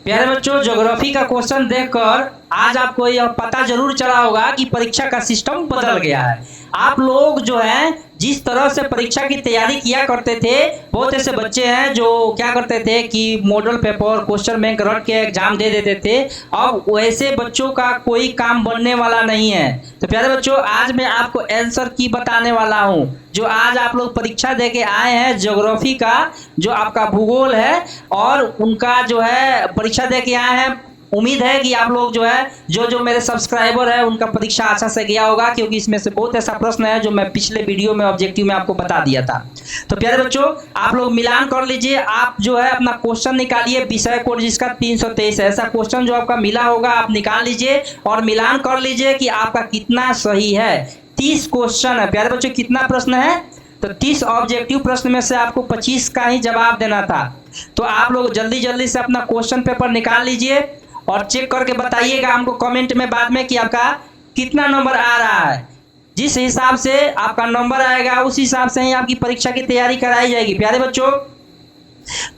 प्यारे बच्चों, ज्योग्राफी का क्वेश्चन देखकर आज आपको यह पता जरूर चला होगा कि परीक्षा का सिस्टम बदल गया है। आप लोग जो है जिस तरह से परीक्षा की तैयारी किया करते थे, बहुत ऐसे बच्चे हैं जो क्या करते थे कि मॉडल पेपर क्वेश्चन बैंक रट के एग्जाम दे देते थे। अब वैसे बच्चों का कोई काम बनने वाला नहीं है। तो प्यारे बच्चों, आज मैं आपको आंसर की बताने वाला हूं। जो आज आप लोग परीक्षा दे के आए हैं ज्योग्राफी का, जो आपका भूगोल है, और उनका जो है परीक्षा दे के आए हैं, उम्मीद है कि आप लोग जो है जो मेरे सब्सक्राइबर है उनका परीक्षा अच्छा से गया होगा, क्योंकि इसमें से बहुत ऐसा प्रश्न है जो मैं पिछले वीडियो में ऑब्जेक्टिव में आपको बता दिया था। तो प्यारे बच्चों, आप लोग मिलान कर लीजिए। आप जो है अपना क्वेश्चन निकालिए, विषय कोड जिसका 323 है, ऐसा क्वेश्चन जो आपका मिला होगा आप निकाल लीजिए और मिलान कर लीजिए कि आपका कितना सही है। 30 क्वेश्चन है प्यारे बच्चों। कितना प्रश्न है? तो 30 ऑब्जेक्टिव प्रश्न में से आपको 25 का ही जवाब देना था। तो आप लोग जल्दी जल्दी से अपना क्वेश्चन पेपर निकाल लीजिए और चेक करके बताइएगा हमको कमेंट में बाद में कि आपका कितना नंबर आ रहा है। जिस हिसाब से आपका नंबर आएगा उस हिसाब से ही आपकी परीक्षा की तैयारी कराई जाएगी प्यारे बच्चों।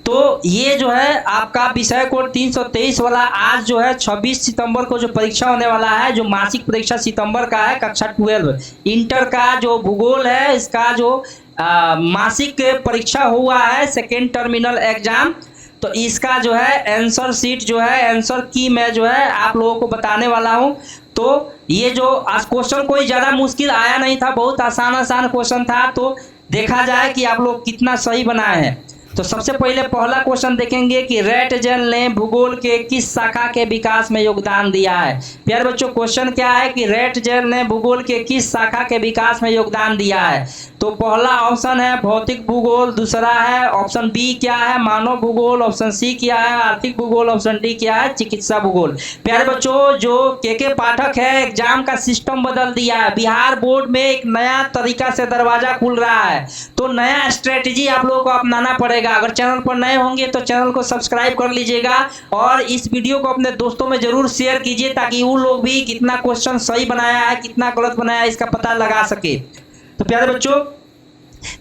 तो ये जो है आपका विषय कोड 323 वाला आज जो है 26 सितंबर को जो परीक्षा होने वाला है, जो मासिक परीक्षा सितंबर का है, कक्षा 12 इंटर का जो भूगोल है, इसका जो मासिक परीक्षा हुआ है, सेकेंड टर्मिनल एग्जाम। तो इसका जो है आंसर शीट जो है, आंसर की मैं जो है आप लोगों को बताने वाला हूं। तो ये जो आज क्वेश्चन कोई ज़्यादा मुश्किल आया नहीं था, बहुत आसान क्वेश्चन था। तो देखा जाए कि आप लोग कितना सही बनाए हैं। तो सबसे पहले पहला क्वेश्चन देखेंगे कि रैटजेल ने भूगोल के किस शाखा के विकास में योगदान दिया है। प्यारे बच्चों, क्वेश्चन क्या है कि रैटजेल ने भूगोल के किस शाखा के विकास में योगदान दिया है। तो पहला ऑप्शन है भौतिक भूगोल, दूसरा है ऑप्शन बी क्या है मानव भूगोल, ऑप्शन सी क्या है आर्थिक भूगोल, ऑप्शन डी क्या है चिकित्सा भूगोल। प्यारे बच्चों, जो के पाठक है, एग्जाम का सिस्टम बदल दिया है। बिहार बोर्ड में एक नया तरीका से दरवाजा खुल रहा है, तो नया स्ट्रेटेजी आप लोगों को अपनाना पड़ेगा। अगर चैनल पर नए होंगे तो चैनल को सब्सक्राइब कर लीजिएगा और इस वीडियो को अपने दोस्तों में जरूर शेयर कीजिए, ताकि वो लोग भी कितना क्वेश्चन सही बनाया है कितना गलत बनाया है इसका पता लगा सके। तो प्यारे बच्चों,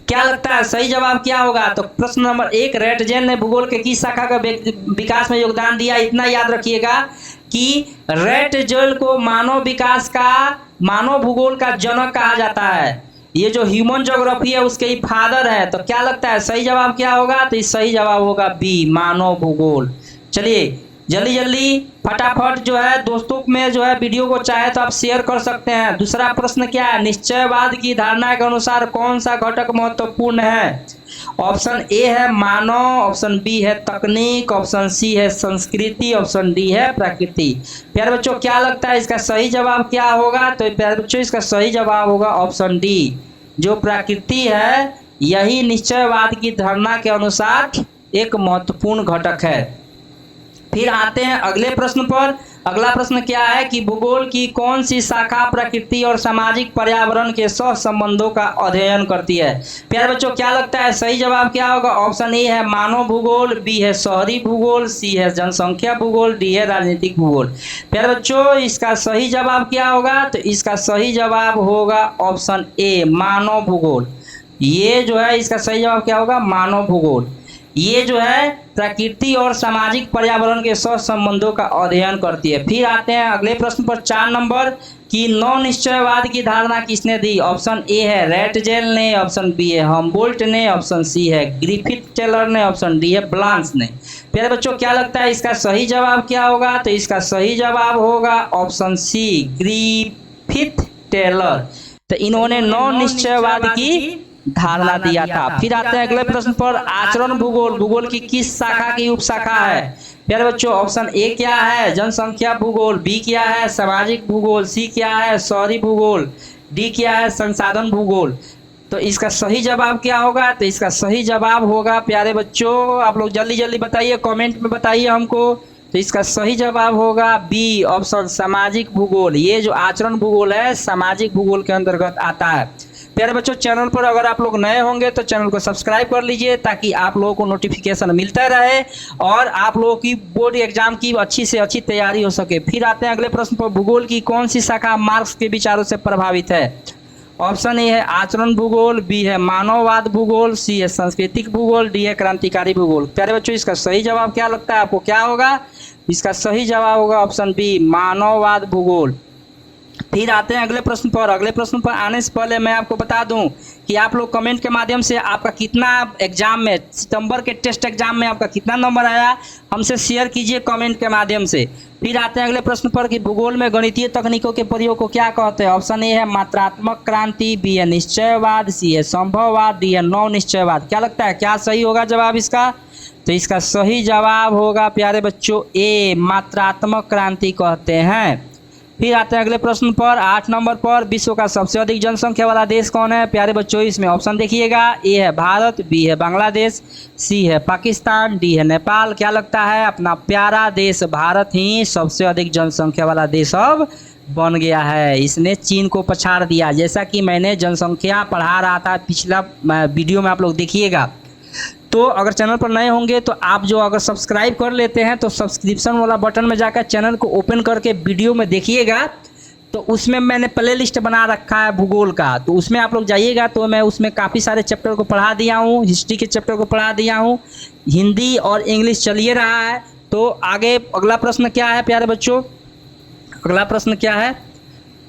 क्या लगता है सही जवाब क्या होगा? तो प्रश्न नंबर 1, रैटजेल ने भूगोल के किस शाखा का विकास में योगदान दिया। इतना याद रखिएगा कि रैटजेल को मानव विकास का, मानव भूगोल का जनक कहा जाता है। ये जो ह्यूमन ज्योग्राफी है उसके ही फादर है। तो क्या लगता है सही जवाब क्या होगा? तो सही जवाब होगा बी, मानव भूगोल। चलिए जल्दी जल्दी फटाफट जो है दोस्तों में जो है वीडियो को चाहे तो आप शेयर कर सकते हैं। दूसरा प्रश्न क्या है? निश्चयवाद की धारणा के अनुसार कौन सा घटक महत्वपूर्ण है। ऑप्शन ए है मानव, ऑप्शन बी है तकनीक, ऑप्शन सी है संस्कृति, ऑप्शन डी है प्रकृति। प्यारे बच्चों, क्या लगता है इसका सही जवाब क्या होगा? तो प्यारे बच्चों, इसका सही जवाब होगा ऑप्शन डी, जो प्रकृति है यही निश्चयवाद की धारणा के अनुसार एक महत्वपूर्ण घटक है। फिर आते हैं अगले प्रश्न पर। अगला प्रश्न क्या है कि भूगोल की कौन सी शाखा प्रकृति और सामाजिक पर्यावरण के सह संबंधों का अध्ययन करती है। प्यारे बच्चों, क्या लगता है सही जवाब क्या होगा? ऑप्शन ए है मानव भूगोल, बी है शहरी भूगोल, सी है जनसंख्या भूगोल, डी है राजनीतिक भूगोल। प्यारे बच्चों, इसका सही जवाब क्या होगा? तो इसका सही जवाब होगा ऑप्शन ए, मानव भूगोल। ये जो है इसका सही जवाब क्या होगा? मानव भूगोल। ये जो है प्रकृति और सामाजिक पर्यावरण के सह संबंधों का अध्ययन करती है। फिर आते हैं अगले प्रश्न पर 4 नंबर कि नौ निश्चयवाद की धारणा किसने दी। ऑप्शन ए है रैटजेल ने, ऑप्शन बी है हम्बोल्ट ने, ऑप्शन सी है ग्रिफिथ टेलर ने, ऑप्शन डी है ब्लांस ने। प्यारे बच्चों, क्या लगता है इसका सही जवाब क्या होगा? तो इसका सही जवाब होगा ऑप्शन सी, ग्रिफिथ टेलर। तो इन्होंने नौ निश्चयवाद की धारणा दिया था। फिर आते हैं अगले प्रश्न पर, आचरण भूगोल भूगोल की किस शाखा की उपशाखा है। प्यारे बच्चों, ऑप्शन ए क्या है जनसंख्या भूगोल, बी क्या है सामाजिक भूगोल, सी क्या है शहरी भूगोल, डी क्या है संसाधन भूगोल। तो इसका सही जवाब क्या होगा? तो इसका सही जवाब होगा प्यारे बच्चों, आप लोग जल्दी जल्दी बताइए, कमेंट में बताइए हमको। तो इसका सही जवाब होगा बी, ऑप्शन सामाजिक भूगोल। ये जो आचरण भूगोल है सामाजिक भूगोल के अंतर्गत आता है। प्यारे बच्चों, चैनल पर अगर आप लोग नए होंगे तो चैनल को सब्सक्राइब कर लीजिए, ताकि आप लोगों को नोटिफिकेशन मिलता रहे और आप लोगों की बोर्ड एग्जाम की अच्छी से अच्छी तैयारी हो सके। फिर आते हैं अगले प्रश्न पर, भूगोल की कौन सी शाखा मार्क्स के विचारों से प्रभावित है। ऑप्शन ए है आचरण भूगोल, बी है मानववाद भूगोल, सी है सांस्कृतिक भूगोल, डी है क्रांतिकारी भूगोल। प्यारे बच्चों, इसका सही जवाब क्या लगता है आपको क्या होगा? इसका सही जवाब होगा ऑप्शन बी मानववाद भूगोल। फिर आते हैं अगले प्रश्न पर। अगले प्रश्न पर आने से पहले मैं आपको बता दूं कि आप लोग कमेंट के माध्यम से आपका कितना एग्जाम में, सितंबर के टेस्ट एग्जाम में आपका कितना नंबर आया, हमसे शेयर कीजिए कमेंट के माध्यम से। फिर आते हैं अगले प्रश्न पर कि भूगोल में गणितीय तकनीकों के प्रयोग को क्या कहते हैं। ऑप्शन ए है मात्रात्मक क्रांति, बी है निश्चयवाद, सी है संभववाद, डी है नव निश्चयवाद। क्या लगता है क्या सही होगा जवाब इसका? तो इसका सही जवाब होगा प्यारे बच्चों ए मात्रात्मक क्रांति कहते हैं। फिर आते हैं अगले प्रश्न पर 8 नंबर पर, विश्व का सबसे अधिक जनसंख्या वाला देश कौन है प्यारे बच्चों? इसमें ऑप्शन देखिएगा, ए है भारत, बी है बांग्लादेश, सी है पाकिस्तान, डी है नेपाल। क्या लगता है? अपना प्यारा देश भारत ही सबसे अधिक जनसंख्या वाला देश अब बन गया है। इसने चीन को पछाड़ दिया। जैसा कि मैंने जनसंख्या पढ़ा रहा था पिछला वीडियो में, आप लोग देखिएगा। तो अगर चैनल पर नए होंगे तो आप जो अगर सब्सक्राइब कर लेते हैं तो सब्सक्रिप्शन वाला बटन में जाकर चैनल को ओपन करके वीडियो में देखिएगा। तो उसमें मैंने प्ले लिस्ट बना रखा है भूगोल का, तो उसमें आप लोग जाइएगा। तो मैं उसमें काफ़ी सारे चैप्टर को पढ़ा दिया हूँ, हिस्ट्री के चैप्टर को पढ़ा दिया हूँ, हिंदी और इंग्लिश चलिए रहा है। तो आगे अगला प्रश्न क्या है प्यारे बच्चों? अगला प्रश्न क्या है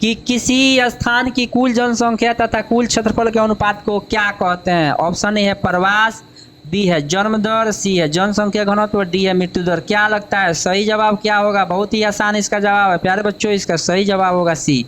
कि किसी स्थान की कुल जनसंख्या तथा कुल क्षेत्रफल के अनुपात को क्या कहते हैं। ऑप्शन ए है प्रवास, बी है जन्म दर, सी है जनसंख्या घनत्व, डी है मृत्यु दर। क्या लगता है सही जवाब क्या होगा? बहुत ही आसान इसका जवाब है प्यारे बच्चों, इसका सही जवाब होगा सी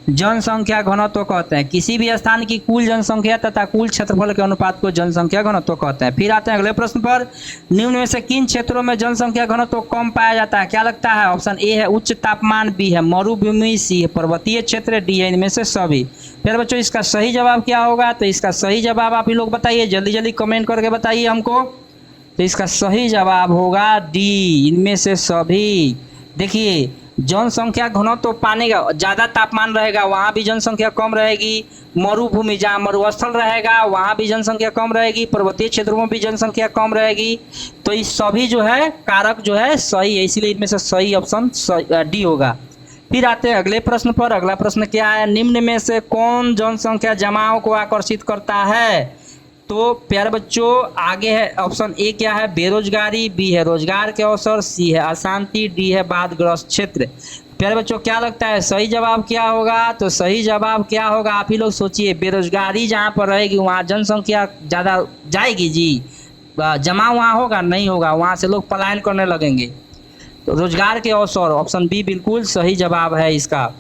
जनसंख्या घनत्व कहते हैं। किसी भी स्थान की कुल जनसंख्या तथा कुल क्षेत्रफल के अनुपात को जनसंख्या घनत्व कहते हैं। फिर आते हैं अगले प्रश्न पर, निम्न में से किन क्षेत्रों में जनसंख्या घनत्व कम पाया जाता है? क्या लगता है? ऑप्शन ए है उच्च तापमान, बी है मरुभूमि, सी है पर्वतीय क्षेत्र, डी है इनमें से सभी। फिर बच्चों इसका सही जवाब क्या होगा? तो इसका सही जवाब आप ही लोग बताइए, जल्दी जल्दी कमेंट करके बताइए हमको। तो इसका सही जवाब होगा डी इनमें से सभी। देखिए जनसंख्या घनत्व तो पाने का ज़्यादा तापमान रहेगा वहाँ भी जनसंख्या कम रहेगी, मरुभूमि जहाँ मरुस्थल रहेगा वहाँ भी जनसंख्या कम रहेगी, पर्वतीय क्षेत्रों में भी जनसंख्या कम रहेगी। तो इस सभी जो है कारक जो है सही है, इसीलिए इनमें से सही ऑप्शन डी होगा। फिर आते हैं अगले प्रश्न पर। अगला प्रश्न क्या है? निम्न में से कौन जनसंख्या जमाव को आकर्षित करता है? तो प्यारे बच्चों आगे है ऑप्शन ए क्या है? बेरोजगारी, बी है रोजगार के अवसर, सी है अशांति, डी है बाढ़ग्रस्त क्षेत्र। प्यारे बच्चों क्या लगता है सही जवाब क्या होगा? तो सही जवाब क्या होगा आप ही लोग सोचिए। बेरोजगारी जहाँ पर रहेगी वहाँ जनसंख्या ज़्यादा जाएगी जी, जमाव वहाँ होगा नहीं होगा, वहाँ से लोग पलायन करने लगेंगे। तो रोजगार के अवसर ऑप्शन बी बिल्कुल सही जवाब है इसका।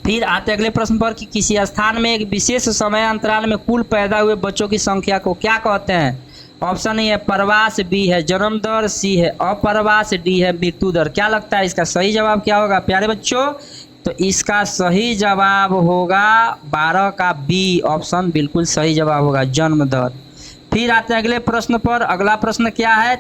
फिर आते अगले प्रश्न पर कि किसी स्थान में एक विशेष समय अंतराल में कुल पैदा हुए बच्चों की संख्या को क्या कहते हैं? ऑप्शन ए है प्रवास, बी है जन्म दर, सी है अप्रवास, डी है मृत्यु दर। क्या लगता है इसका सही जवाब क्या होगा प्यारे बच्चों? तो इसका सही जवाब होगा 12 का बी ऑप्शन बिल्कुल सही जवाब होगा जन्म दर। फिर आते हैं अगले प्रश्न पर। अगला प्रश्न क्या है?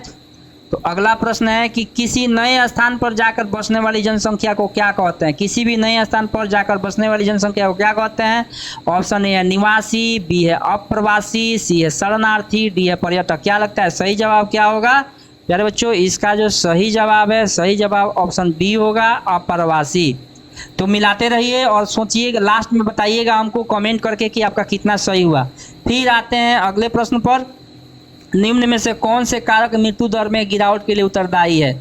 तो अगला प्रश्न है कि किसी नए स्थान पर जाकर बसने वाली जनसंख्या को क्या कहते हैं? किसी भी नए स्थान पर जाकर बसने वाली जनसंख्या को क्या कहते हैं? ऑप्शन ए है निवासी, बी है अप्रवासी, सी है शरणार्थी, डी है पर्यटक। क्या लगता है सही जवाब क्या होगा प्यारे बच्चों? इसका जो सही जवाब है, सही जवाब ऑप्शन बी होगा अप्रवासी। तो मिलाते रहिए और सोचिए, लास्ट में बताइएगा हमको कमेंट करके कि आपका कितना सही हुआ। फिर आते हैं अगले प्रश्न पर, निम्न में से कौन से कारक मृत्यु दर में गिरावट के लिए उत्तरदायी है?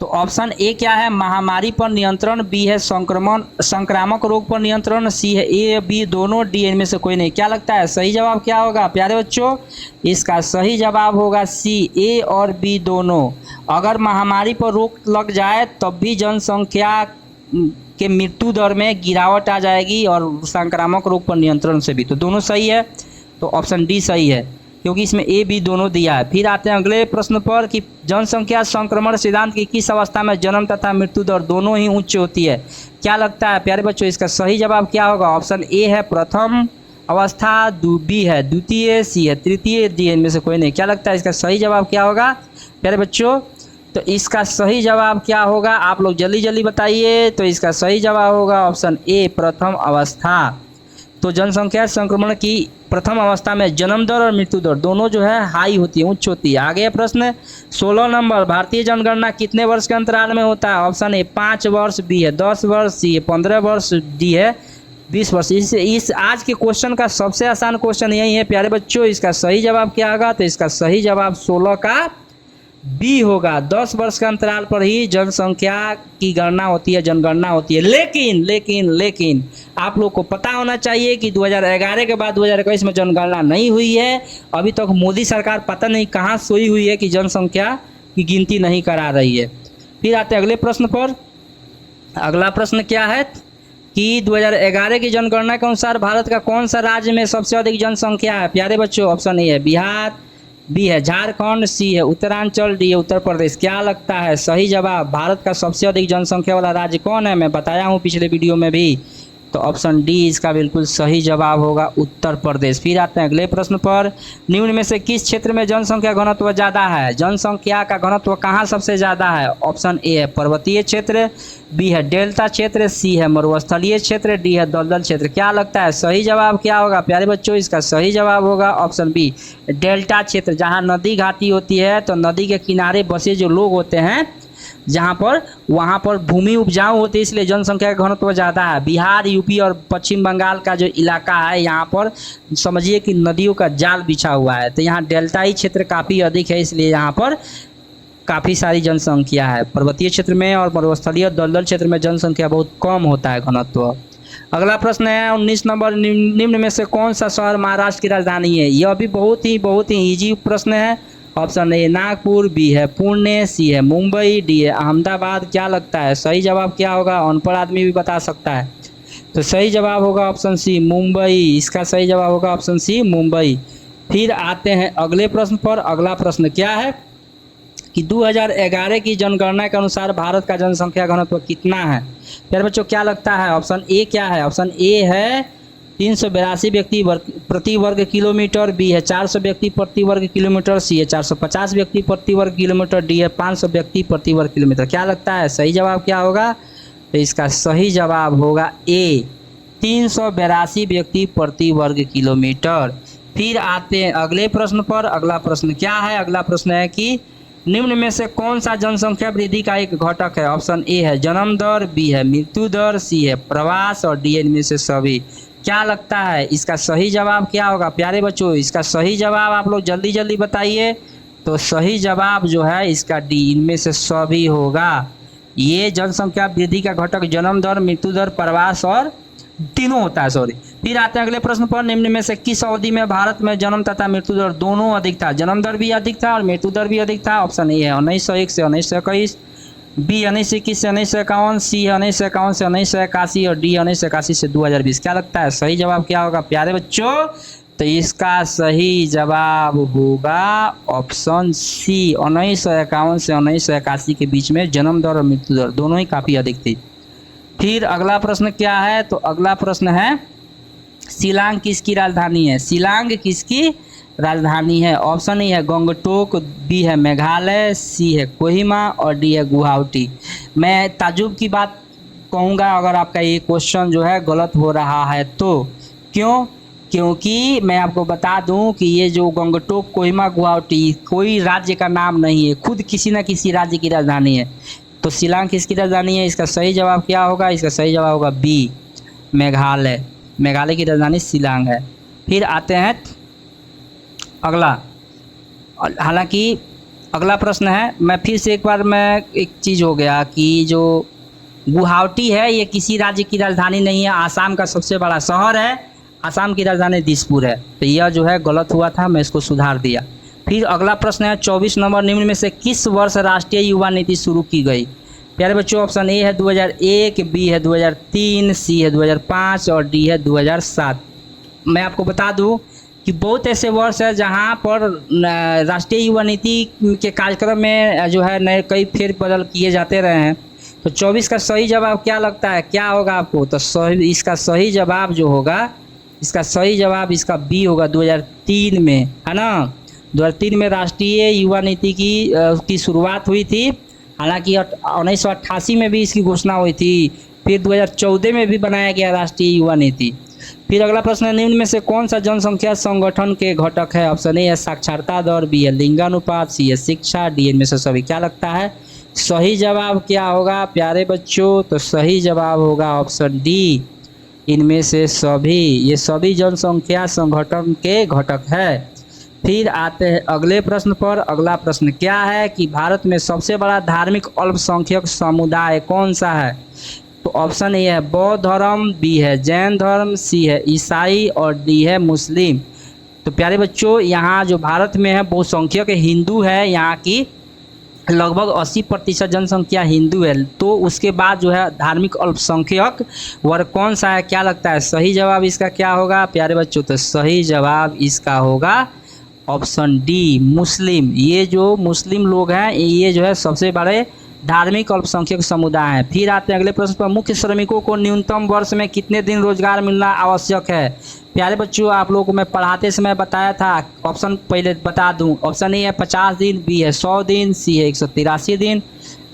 तो ऑप्शन ए क्या है? महामारी पर नियंत्रण, बी है संक्रामक रोग पर नियंत्रण, सी है ए बी दोनों, डी इनमें से कोई नहीं। क्या लगता है सही जवाब क्या होगा प्यारे बच्चों? इसका सही जवाब होगा सी ए और बी दोनों। अगर महामारी पर रोक लग जाए तब भी जनसंख्या के मृत्यु दर में गिरावट आ जाएगी और संक्रामक रोग पर नियंत्रण से भी। तो दोनों सही है, तो ऑप्शन डी सही है क्योंकि इसमें ए बी दोनों दिया है। फिर आते हैं अगले प्रश्न पर कि जनसंख्या संक्रमण सिद्धांत की किस अवस्था में जन्म तथा मृत्यु दर दोनों ही उच्च होती है? क्या लगता है प्यारे बच्चों? इसका सही जवाब क्या होगा? ऑप्शन ए है प्रथम अवस्था, बी है द्वितीय, सी है तृतीय, डी इनमें से कोई नहीं। क्या लगता है इसका सही जवाब क्या होगा प्यारे बच्चों? तो इसका सही जवाब क्या होगा आप लोग जल्दी जल्दी बताइए। तो इसका सही जवाब होगा ऑप्शन ए प्रथम अवस्था। तो जनसंख्या संक्रमण की प्रथम अवस्था में जन्म दर और मृत्यु दर दोनों जो है हाई होती है, उच्च होती है। आगे प्रश्न 16 नंबर, भारतीय जनगणना कितने वर्ष के अंतराल में होता है? ऑप्शन ए 5 वर्ष, बी है 10 वर्ष, सी है 15 वर्ष, डी है 20 वर्ष। इस आज के क्वेश्चन का सबसे आसान क्वेश्चन यही है प्यारे बच्चों। इसका सही जवाब क्या होगा? तो इसका सही जवाब 16 का बी होगा। 10 वर्ष के अंतराल पर ही जनसंख्या की गणना होती है, जनगणना होती है। लेकिन लेकिन लेकिन आप लोग को पता होना चाहिए कि 2011 के बाद 2021 में जनगणना नहीं हुई है। अभी तक मोदी सरकार पता नहीं कहाँ सोई हुई है कि जनसंख्या की गिनती नहीं करा रही है। फिर आते हैं अगले प्रश्न पर। अगला प्रश्न क्या है कि 2011 की जनगणना के अनुसार भारत का कौन सा राज्य में सबसे अधिक जनसंख्या है? प्यारे बच्चों, ऑप्शन ए है बिहार, बी है झारखंड, सी है उत्तरांचल, डी है उत्तर प्रदेश। क्या लगता है सही जवाब? भारत का सबसे अधिक जनसंख्या वाला राज्य कौन है? मैं बताया हूँ पिछले वीडियो में भी। तो ऑप्शन डी इसका बिल्कुल सही जवाब होगा, उत्तर प्रदेश। फिर आते हैं अगले प्रश्न पर। निम्न में से किस क्षेत्र में जनसंख्या घनत्व ज़्यादा है? जनसंख्या का घनत्व कहाँ सबसे ज़्यादा है? ऑप्शन ए है पर्वतीय क्षेत्र, बी है डेल्टा क्षेत्र, सी है मरुस्थलीय क्षेत्र, डी है दलदल क्षेत्र। क्या लगता है सही जवाब क्या होगा प्यारे बच्चों? इसका सही जवाब होगा ऑप्शन बी, डेल्टा क्षेत्र। जहाँ नदी घाटी होती है तो नदी के किनारे बसे जो लोग होते हैं, जहाँ पर वहाँ पर भूमि उपजाऊ होती है, इसलिए जनसंख्या का घनत्व ज़्यादा है। बिहार, यूपी और पश्चिम बंगाल का जो इलाका है, यहाँ पर समझिए कि नदियों का जाल बिछा हुआ है, तो यहाँ डेल्टाई क्षेत्र काफ़ी अधिक है, इसलिए यहाँ पर काफ़ी सारी जनसंख्या है। पर्वतीय क्षेत्र में और मरुस्थलीय दलदल क्षेत्र में जनसंख्या बहुत कम होता है घनत्व। अगला प्रश्न है 19 नंबर। निम्न में से कौन सा शहर महाराष्ट्र की राजधानी है? यह भी बहुत ही ईजी प्रश्न है। ऑप्शन ए नागपुर, बी है पुणे, सी है मुंबई, डी है अहमदाबाद। क्या लगता है सही जवाब क्या होगा? अनपढ़ आदमी भी बता सकता है। तो सही जवाब होगा ऑप्शन सी मुंबई। इसका सही जवाब होगा ऑप्शन सी मुंबई। फिर आते हैं अगले प्रश्न पर। अगला प्रश्न क्या है कि 2011 की जनगणना के अनुसार भारत का जनसंख्या घनत्व कितना है? प्यारे बच्चों क्या लगता है? ऑप्शन ए क्या है? ऑप्शन ए है 382 व्यक्ति प्रति वर्ग किलोमीटर, बी है 400 व्यक्ति प्रति वर्ग किलोमीटर, सी है 450 व्यक्ति प्रति वर्ग किलोमीटर, डी है 500 व्यक्ति प्रति वर्ग किलोमीटर। क्या लगता है सही जवाब क्या होगा? तो इसका सही जवाब होगा ए, 382 व्यक्ति प्रति वर्ग किलोमीटर। फिर आते हैं अगले प्रश्न पर। अगला प्रश्न क्या है? अगला प्रश्न है कि निम्न में से कौन सा जनसंख्या वृद्धि का एक घटक है? ऑप्शन ए है जन्म दर, बी है मृत्यु दर, सी है प्रवास और डी इनमें से सभी। क्या लगता है इसका सही जवाब क्या होगा प्यारे बच्चों? इसका सही जवाब आप लोग जल्दी जल्दी बताइए। तो सही जवाब जो है इसका डी, इनमें से सभी होगा। ये जनसंख्या वृद्धि का घटक जन्म दर, मृत्यु दर, प्रवास और तीनों होता है, सॉरी। फिर आते हैं अगले प्रश्न पर। निम्न में से किस अवधि में भारत में जन्म तथा मृत्यु दर दोनों अधिक था? जन्म दर भी अधिक था और मृत्यु दर भी अधिक था। ऑप्शन ए है 1901 से 1921, बी 1921 से 1951, सी है 1951 से 1981 और डी 1981 से 2020। क्या लगता है सही जवाब क्या होगा प्यारे बच्चों? तो इसका सही जवाब होगा ऑप्शन सी, 1951 से 1981 के बीच में जन्म दर और मृत्यु दर दोनों ही काफ़ी अधिक थी। फिर अगला प्रश्न क्या है? तो अगला प्रश्न है शिलांग किसकी राजधानी है? शिलांग किसकी राजधानी है? ऑप्शन ए है गंगटोक, बी है मेघालय, सी है कोहिमा और डी है गुवाहाटी। मैं ताजुब की बात कहूँगा अगर आपका ये क्वेश्चन जो है गलत हो रहा है तो। क्यों? क्योंकि मैं आपको बता दूं कि ये जो गंगटोक, कोहिमा, गुवाहाटी कोई राज्य का नाम नहीं है, खुद किसी न किसी राज्य की राजधानी है। तो शिलांग किसकी राजधानी है? इसका सही जवाब क्या होगा? इसका सही जवाब होगा बी, मेघालय। मेघालय की राजधानी शिलांग है। फिर आते हैं अगला। हालांकि अगला प्रश्न है, मैं फिर से एक बार मैं एक चीज़ हो गया कि जो गुवाहाटी है ये किसी राज्य की राजधानी नहीं है, आसाम का सबसे बड़ा शहर है। आसाम की राजधानी दिसपुर है। तो यह जो है गलत हुआ था, मैं इसको सुधार दिया। फिर अगला प्रश्न है 24 नंबर। निम्न में से किस वर्ष राष्ट्रीय युवा नीति शुरू की गई? प्यारे बच्चों ऑप्शन ए है 2001, बी है 2003, सी है 2005 और डी है 2007। मैं आपको बता दूं कि बहुत ऐसे वर्ष है जहां पर राष्ट्रीय युवा नीति के कार्यक्रम में जो है नए कई फेर बदल किए जाते रहे हैं। तो 24 का सही जवाब क्या लगता है, क्या होगा आपको? तो सही, इसका सही जवाब जो होगा, इसका सही जवाब इसका बी होगा, 2003 में, है ना। 2003 में राष्ट्रीय युवा नीति की शुरुआत हुई थी। हालांकि 1988 में भी इसकी घोषणा हुई थी। फिर 2014 में भी बनाया गया राष्ट्रीय युवा नीति। फिर अगला प्रश्न है निम्न में से कौन सा जनसंख्या संगठन के घटक है? ऑप्शन ए है साक्षरता दर, बी है लिंगानुपात, सी है शिक्षा, डी इनमें से सभी। क्या लगता है सही जवाब क्या होगा प्यारे बच्चों? तो सही जवाब होगा ऑप्शन डी, इनमें से सभी। ये सभी जनसंख्या संगठन के घटक है। फिर आते हैं अगले प्रश्न पर। अगला प्रश्न क्या है कि भारत में सबसे बड़ा धार्मिक अल्पसंख्यक समुदाय कौन सा है? तो ऑप्शन ए है बौद्ध धर्म, बी है जैन धर्म, सी है ईसाई और डी है मुस्लिम। तो प्यारे बच्चों, यहाँ जो भारत में है बहुसंख्यक हिंदू है, यहाँ की लगभग 80% जनसंख्या हिंदू है। तो उसके बाद जो है धार्मिक अल्पसंख्यक वर्ग कौन सा है, क्या लगता है सही जवाब इसका क्या होगा प्यारे बच्चों? तो सही जवाब इसका होगा ऑप्शन डी मुस्लिम। ये जो मुस्लिम लोग हैं ये जो है सबसे बड़े धार्मिक अल्पसंख्यक समुदाय है। फिर आते हैं अगले प्रश्न पर। मुख्य श्रमिकों को न्यूनतम वर्ष में कितने दिन रोजगार मिलना आवश्यक है? प्यारे बच्चों, आप लोगों को मैं पढ़ाते समय बताया था, ऑप्शन पहले बता दूं। ऑप्शन ए है 50 दिन, बी है 100 दिन, सी है 183 दिन,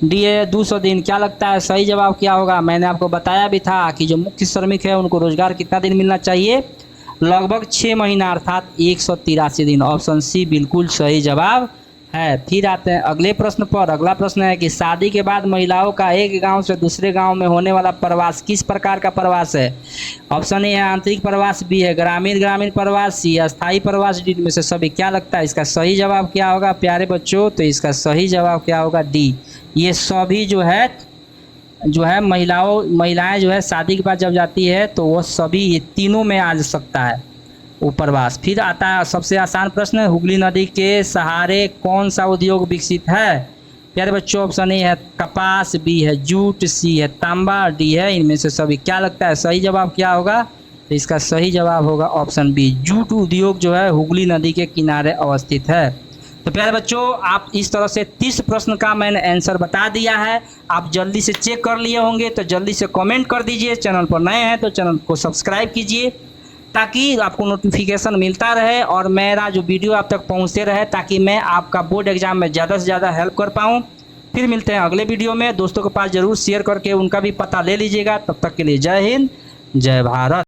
डी है 200 दिन। क्या लगता है सही जवाब क्या होगा? मैंने आपको बताया भी था कि जो मुख्य श्रमिक है उनको रोजगार कितना दिन मिलना चाहिए? लगभग 6 महीना अर्थात 183 दिन। ऑप्शन सी बिल्कुल सही जवाब है। फिर आते हैं अगले प्रश्न पर। अगला प्रश्न है कि शादी के बाद महिलाओं का एक गांव से दूसरे गांव में होने वाला प्रवास किस प्रकार का प्रवास है? ऑप्शन ए है आंतरिक प्रवास, बी है ग्रामीण प्रवास, सी अस्थायी प्रवास, डी में से सभी। क्या लगता है इसका सही जवाब क्या होगा प्यारे बच्चों? तो इसका सही जवाब क्या होगा? डी। ये सभी जो है महिलाएं जो है शादी के बाद जब जाती है तो वो सभी ये तीनों में आ सकता है वो प्रवास। फिर आता है सबसे आसान प्रश्न, हुगली नदी के सहारे कौन सा उद्योग विकसित है? प्यारे बच्चों, ऑप्शन ए है कपास, बी है जूट, सी है तांबा, डी है इनमें से सभी। क्या लगता है सही जवाब क्या होगा? तो इसका सही जवाब होगा ऑप्शन बी, जूट उद्योग जो है हुगली नदी के किनारे अवस्थित है। तो प्यारे बच्चों, आप इस तरह से 30 प्रश्न का मैंने आंसर बता दिया है। आप जल्दी से चेक कर लिए होंगे तो जल्दी से कमेंट कर दीजिए। चैनल पर नए हैं तो चैनल को सब्सक्राइब कीजिए ताकि आपको नोटिफिकेशन मिलता रहे और मेरा जो वीडियो आप तक पहुंचते रहे, ताकि मैं आपका बोर्ड एग्जाम में ज़्यादा से ज़्यादा हेल्प कर पाऊँ। फिर मिलते हैं अगले वीडियो में। दोस्तों के पास ज़रूर शेयर करके उनका भी पता ले लीजिएगा। तब तक के लिए जय हिंद, जय भारत।